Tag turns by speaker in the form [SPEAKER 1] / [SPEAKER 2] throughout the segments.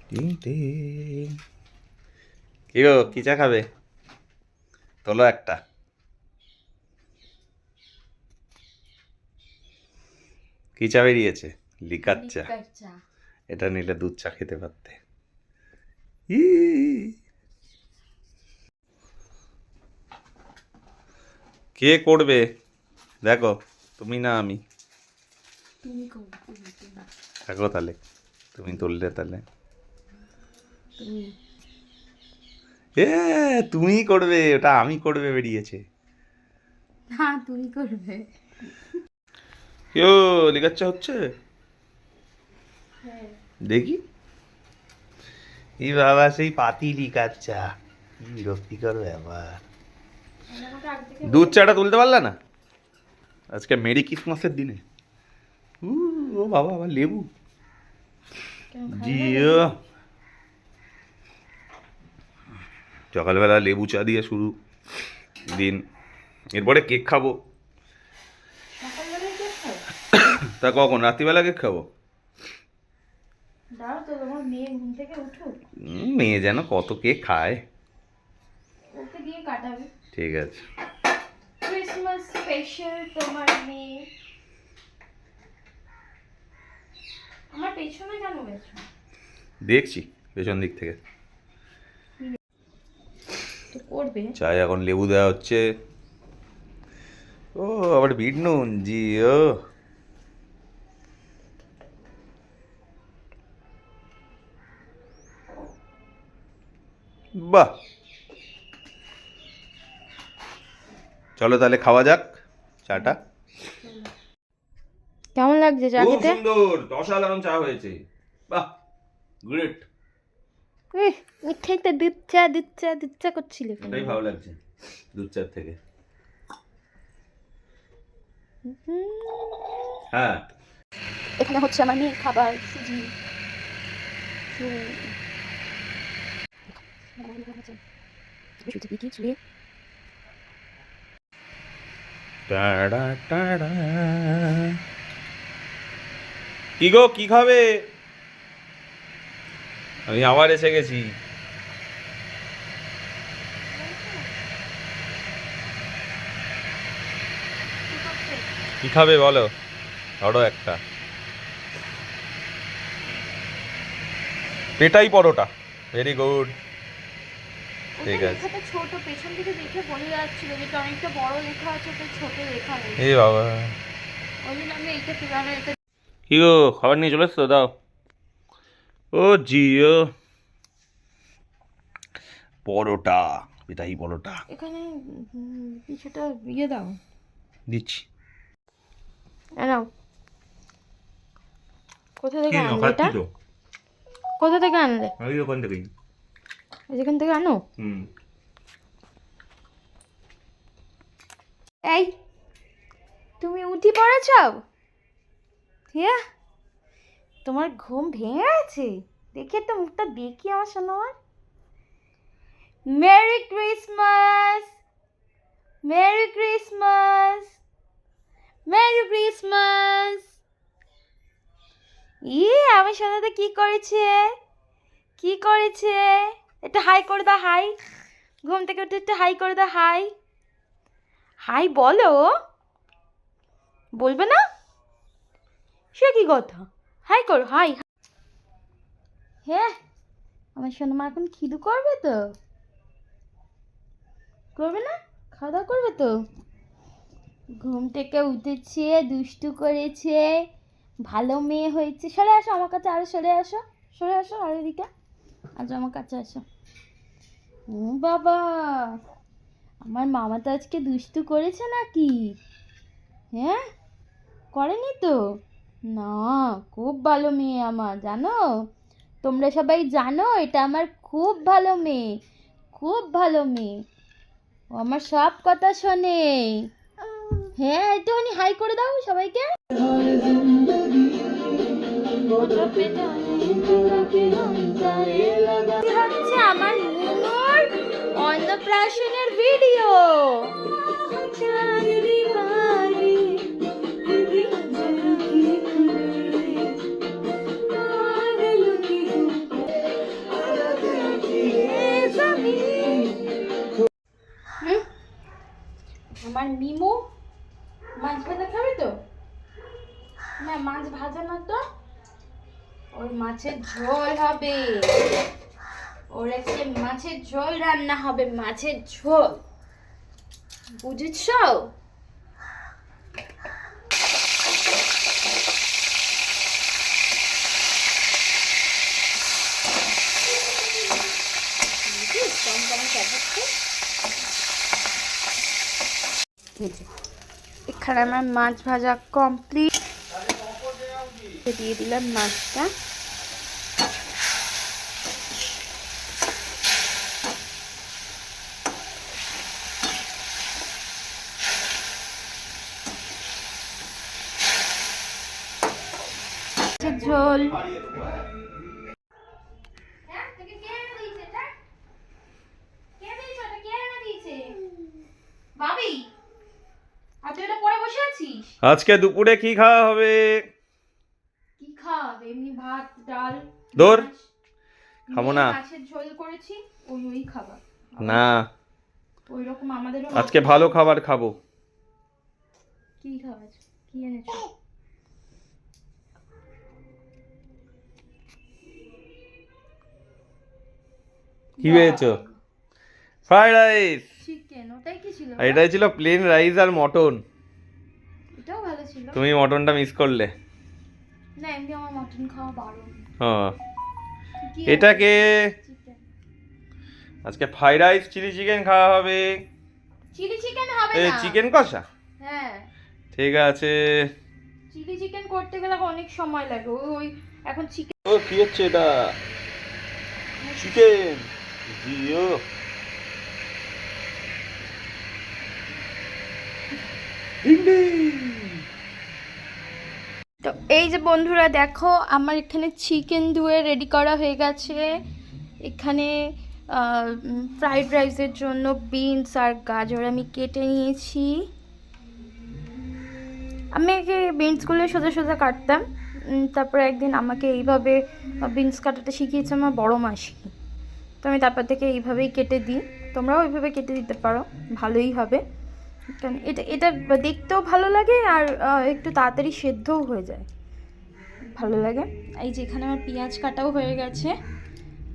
[SPEAKER 1] টিং টিং। কি গো, কি চা খাবে? তোলো একটা। কি চা বেরিয়েছে? লিকার চা। এটা নিলে দুধ চা খেতে পারতে। কে করবে দেখো, তুমি না আমি? দেখো তাহলে, তুমি তুললে তাহলে। এ তুমিই করবে, ওটা আমি করবে বেরিয়েছে।
[SPEAKER 2] না, তুমি করবে।
[SPEAKER 1] কেউ লিকার চা হচ্ছে? দেখি। এই বাবা, সেই পাতি লিকার চা, কি বিরক্তিকর ব্যাপার। দুধ চাটা তুলতে পারলা না আজকে মেরি ক্রিসমাসের দিনে? ও বাবা, আবার লেবু। জিও, সকালবেলা লেবু চা দিয়ে শুরু দিন, এরপরে কেক খাবো। তা কখন? রাত্রিবেলা কেক খাবো? মেয়ে যেন কত কেক খায়। ঠিক আছে।
[SPEAKER 2] ক্রিসমাস স্পেশাল তোমার মেয়ে। আমার পেছনে কেন গেছো?
[SPEAKER 1] দেখছি পেছন দিক থেকে।
[SPEAKER 2] তো করবে।
[SPEAKER 1] চায় এখন লেবু দেওয়া হচ্ছে। ও আবার বিট নুন, জিও। বাহ, চলো তাহলে খাওয়া যাক চাটা।
[SPEAKER 2] কেমন লাগছে চা
[SPEAKER 1] খুব
[SPEAKER 2] খেতে?
[SPEAKER 1] সুন্দর, অসাধারণ চা হয়েছে। বাহ, গ্রেট।
[SPEAKER 2] মিঠাই তো দুধ চা দুধ চা দুধ চা করছিলে।
[SPEAKER 1] এটাই ভালো লাগছে দুধ চার থেকে। হ্যাঁ,
[SPEAKER 2] এখানে হচ্ছে আমার মেয়ের খাবার, সুজি।
[SPEAKER 1] Ta-da ta-da. কি গো, কি খাবে? আমি আবার এসে গেছি। কি খাবে বলো, ধরো একটা। পেটাই পরোটা, ভেরি গুড। ঠিক আছে।
[SPEAKER 2] লেখাটা ছোট, পেছন থেকে দেখে বোঝা যাচ্ছিল যেটা অনেকটা বড় লেখা আছে, তো ছোট লেখা নেই।
[SPEAKER 1] এ বাবা,
[SPEAKER 2] ওই জন্য আমি এইটা ঠিকানা এটা।
[SPEAKER 1] কি গো, খাবার নিয়ে চলে এসছো? দাও। ও জিও, পরোটা, পেটাই পরোটা
[SPEAKER 2] এখানে কিছুটা ইয়ে দাও।
[SPEAKER 1] দিচ্ছি।
[SPEAKER 2] নাও। কোথা থেকে
[SPEAKER 1] কি
[SPEAKER 2] আনলে এটা?
[SPEAKER 1] তো
[SPEAKER 2] কোথা থেকে আনলে?
[SPEAKER 1] ওই ওখান থেকেই।
[SPEAKER 2] যেখান থেকে আনো।
[SPEAKER 1] হুম।
[SPEAKER 2] এই, তুমি উঠি পড়েছ? হ্যাঁ, তোমার ঘুম ভেঙে গেছে? দেখে তো মুখটা দেখি আমার সোনার। Merry Christmas, merry Christmas, merry Christmas. আমার সোনাটা কি করেছে? কি করেছে? একটু হাই করে দাও, হাই। ঘুম থেকে উঠে একটু হাই করে দাও, হাই। হাই বলো। বলবে না? সে কি কথা? হাই করো, হাই। হ্যাঁ, আমার সোনামা এখন খিদু করবে তো? করবে না? খাওয়া দাওয়া করবে তো? ঘুম থেকে উঠেছে, দুষ্টু করেছে, ভালো মেয়ে হয়েছে। সরে আসো আমার কাছে, আরো সরে আসো, সরে আসো আর এদিকে। আজ আমার কাছে আসো। ও বাবা, আমার মামা তো আজকে দুষ্টু করেছে নাকি? হ্যাঁ, করেনি তো? না, খুব ভালো মেয়ে আমার, জানো? তোমরা সবাই জানো এটা আমার খুব ভালো মেয়ে, খুব ভালো মেয়ে। ও আমার সব কথা শোনে। হ্যাঁ, একটুখানি হাই করে দাও সবাইকে। হচ্ছে আমার মুনুর অন্নপ্রাশনের ভিডিও। ভাত খাবে তো? না মাছ ভাজা না তো, ওর মাছের ঝোল হবে। ওর আজকে মাছের ঝোল রান্না হবে, মাছের ঝোল, বুঝেছো? এখানে আমার মাছ ভাজা কমপ্লিট, দিয়ে দিলাম মাছটা। ঝোল ভাবি, আর তুই এটা পরে বসে আছিস?
[SPEAKER 1] আজকে দুপুরে কি খাওয়া হবে?
[SPEAKER 2] কি খাবে? এমনি ভাত ডাল।
[SPEAKER 1] দূর,
[SPEAKER 2] মাছ,
[SPEAKER 1] খাবো
[SPEAKER 2] নিয়ে
[SPEAKER 1] না।
[SPEAKER 2] মাছের ঝোল করেছি, ওই খাবার।
[SPEAKER 1] না,
[SPEAKER 2] ওই রকম আমাদেরও।
[SPEAKER 1] আজকে ভালো খাবার খাবো।
[SPEAKER 2] কি খাবার? কি এনেছো?
[SPEAKER 1] কি পেয়েছো? Fried rice.
[SPEAKER 2] চিকেন, ওটাই কি ছিল?
[SPEAKER 1] এটাই ছিল প্লেন রাইস আর মটন।
[SPEAKER 2] এটাও ভালো ছিল।
[SPEAKER 1] তুমি মটনটা মিস করলে।
[SPEAKER 2] না এমনি আমার মটন খাওয়া বারণ।
[SPEAKER 1] হ্যাঁ,
[SPEAKER 2] কি
[SPEAKER 1] এটাকে
[SPEAKER 2] চিকেন?
[SPEAKER 1] আজকে ফ্রাইড রাইস চিলি চিকেন খাওয়া হবে।
[SPEAKER 2] চিলি চিকেন হবে
[SPEAKER 1] এই
[SPEAKER 2] না।
[SPEAKER 1] চিকেন কষা?
[SPEAKER 2] হ্যাঁ,
[SPEAKER 1] ঠিক আছে।
[SPEAKER 2] চিলি চিকেন করতে গেলে অনেক সময় লাগে। ওই এখন চিকেন।
[SPEAKER 1] ও কি হচ্ছে এটা? চিকেন। জিও।
[SPEAKER 2] তো এই যে বন্ধুরা দেখো, আমার এখানে চিকেন ধুয়ে রেডি করা হয়ে গেছে। এখানে ফ্রাইড রাইসের জন্য বিনস আর গাজর আমি কেটে নিয়েছি। আমি আগে বিনসগুলো সোজা সোজা কাটতাম, তারপরে একদিন আমাকে এইভাবে বিনস কাটাটা শিখিয়েছে আমার বড় মাসি। তো আমি তারপর থেকে এইভাবেই কেটে দিই, তোমরাও এইভাবে কেটে দিতে পারো, ভালোই হবে। কারণ এটা এটা দেখতেও ভালো লাগে আর একটু তাড়াতাড়ি সেদ্ধও হয়ে যায়, ভালো লাগে। এই যে এখানে আমার পেঁয়াজ কাটাও হয়ে গেছে,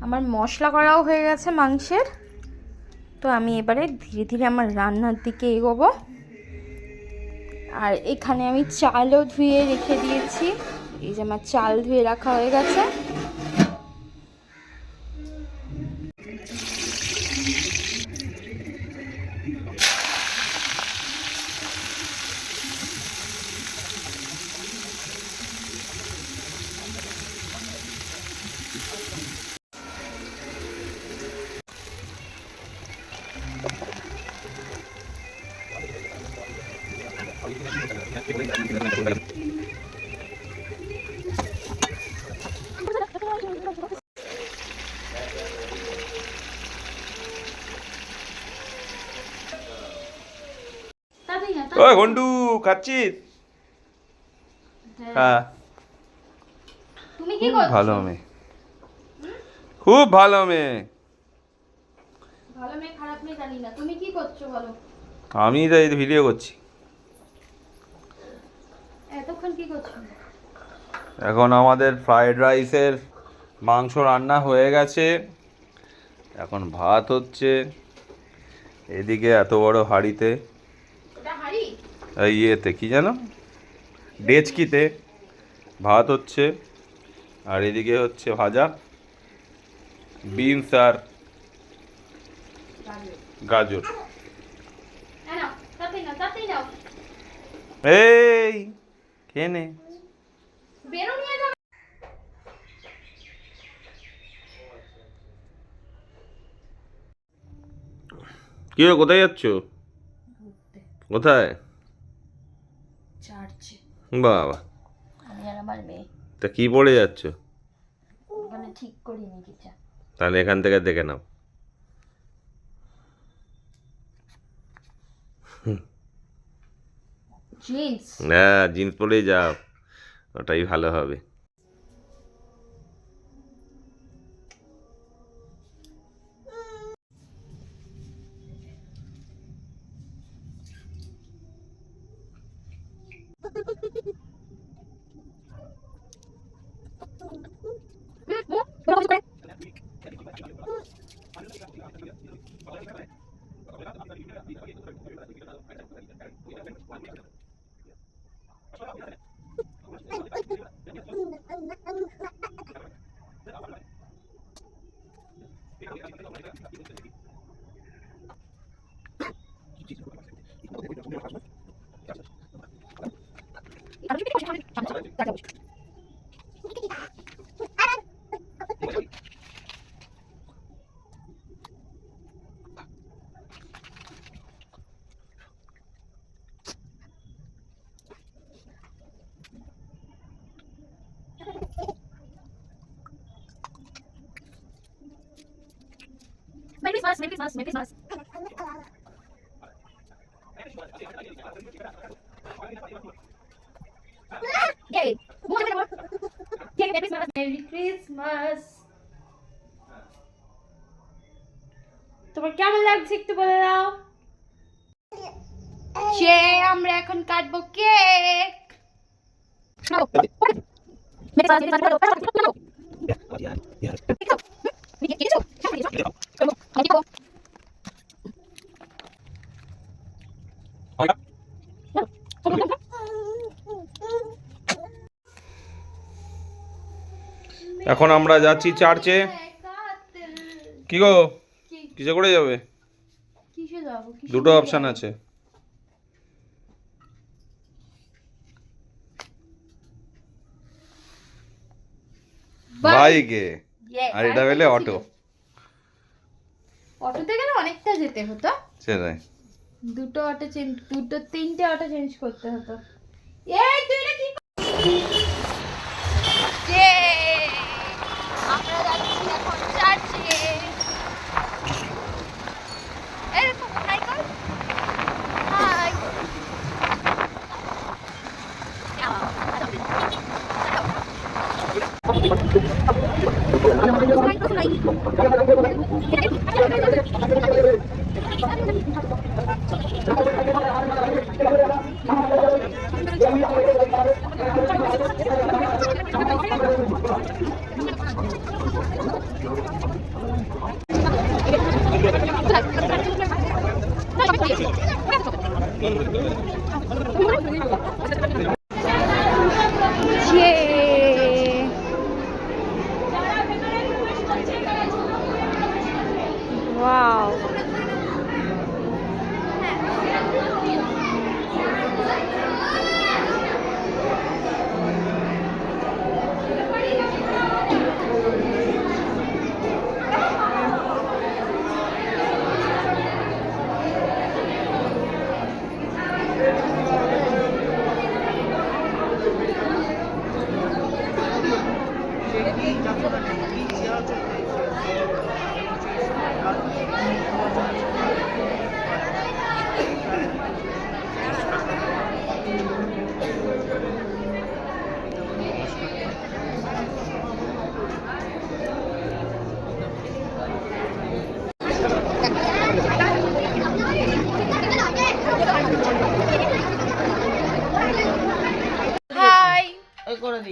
[SPEAKER 2] আমার মশলা করাও হয়ে গেছে মাংসের। তো আমি এবারে ধীরে ধীরে আমার রান্নার দিকে এগোবো। আর এখানে আমি চালও ধুয়ে রেখে দিয়েছি, এই যে আমার চাল ধুয়ে রাখা হয়ে গেছে।
[SPEAKER 1] ওই গন্ডু, খাচ্ছিস? হ্যাঁ।
[SPEAKER 2] তুমি কি
[SPEAKER 1] খুব
[SPEAKER 2] করছো?
[SPEAKER 1] ভালো মেয়ে, খুব ভালো মেয়ে।
[SPEAKER 2] ভালো মেয়ে খারাপ মেয়ে জানি না, তুমি কি করছো বলো?
[SPEAKER 1] আমি তো এই ভিডিও করছি।
[SPEAKER 2] এতক্ষণ কি করছো?
[SPEAKER 1] এখন আমাদের ফ্রাইড রাইসের মাংস রান্না হয়ে গেছে, এখন ভাত হচ্ছে এদিকে এত বড় হাঁড়িতে।
[SPEAKER 2] এটা হাঁড়ি?
[SPEAKER 1] এই ইয়েতে কি জানো, ডেচকিতে ভাত হচ্ছে। আর এদিকে হচ্ছে ভাজা বিনস আর গাজর। এই খেয়ে নে। কি রে, কোথায় যাচ্ছ? কোথায়?
[SPEAKER 2] চার্চে।
[SPEAKER 1] বাবা,
[SPEAKER 2] আমি আর আমার মেয়ে
[SPEAKER 1] তা কি পড়ে যাচ্ছ?
[SPEAKER 2] ওখানে ঠিক করিনি কিছু।
[SPEAKER 1] তাহলে এখান থেকে দেখে নাও।
[SPEAKER 2] জিন্স।
[SPEAKER 1] হ্যাঁ, জিন্স পরেই যাও, ওটাই ভালো হবে।
[SPEAKER 2] Merry Christmas, Merry Christmas, Merry Christmas. Yay! Yay, Merry Christmas, Merry Christmas. তোমার কেমন লাগছে একটু বলে দাও। যে আমরা এখন কাটবো কেক।
[SPEAKER 1] এখন আমরা যাচ্ছি চার্চে। কি গো, কিসে করে যাবে? দুটো অপশন আছে, বাইকে আর এটা হলে অটো।
[SPEAKER 2] অটোতে গেলে অনেকটা যেতে হতো,
[SPEAKER 1] সেটাই।
[SPEAKER 2] দুটো তিনটে অটো চেঞ্জ করতে হতো। এই তুই না কি যে আমরা যাচ্ছি এখন চার্চে। এই দেখো হাই কর, হাই। Wow.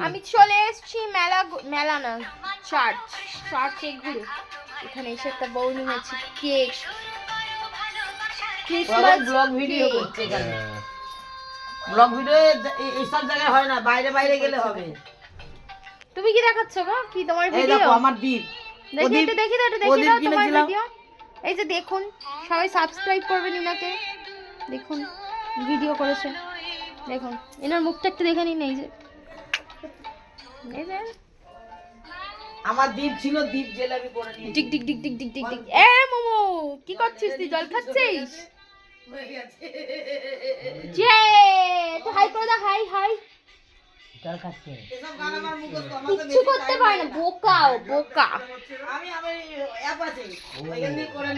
[SPEAKER 2] আমি চলে এসেছি মেলা না চার্চে ঘুরে। এখানে এসে একটা বউ নিয়েছি কেক, ক্রিসমাস
[SPEAKER 3] ব্লগ ভিডিও করতে গেলে ব্লগ ভিডিও এইসব জায়গায় হয় না, বাইরে বাইরে গেলে হবে।
[SPEAKER 2] তুমি কি দেখাচ্ছ গো? কি তোমার
[SPEAKER 3] এই
[SPEAKER 2] ভিডিও?
[SPEAKER 3] দেখো আমার দ্বীপ,
[SPEAKER 2] দেখি দাও তোমার ভিডিও। এই যে দেখুন, সবাই সাবস্ক্রাইব করবেন ইনাকে। দেখুন ভিডিও করেছে, দেখুন এনার মুখটা একটু দেখে নিন। এই যে
[SPEAKER 3] আমার দ্বীপ ছিল, দ্বীপ জেলাবি করে নিয়ে
[SPEAKER 2] টিক টিক টিক টিক টিক টিক টিক। এ মোমো, কি করছিস তুই? জল খাচ্ছিস? যে তো হাই করে দাও, হাই হাই।
[SPEAKER 3] জল খাচ্ছে, এসব গান আমার মুখস্থ, আমাকে
[SPEAKER 2] কিছু করতে পারে না, বোকা।
[SPEAKER 3] আমি অ্যাপ আছে ওইখান দিয়ে করে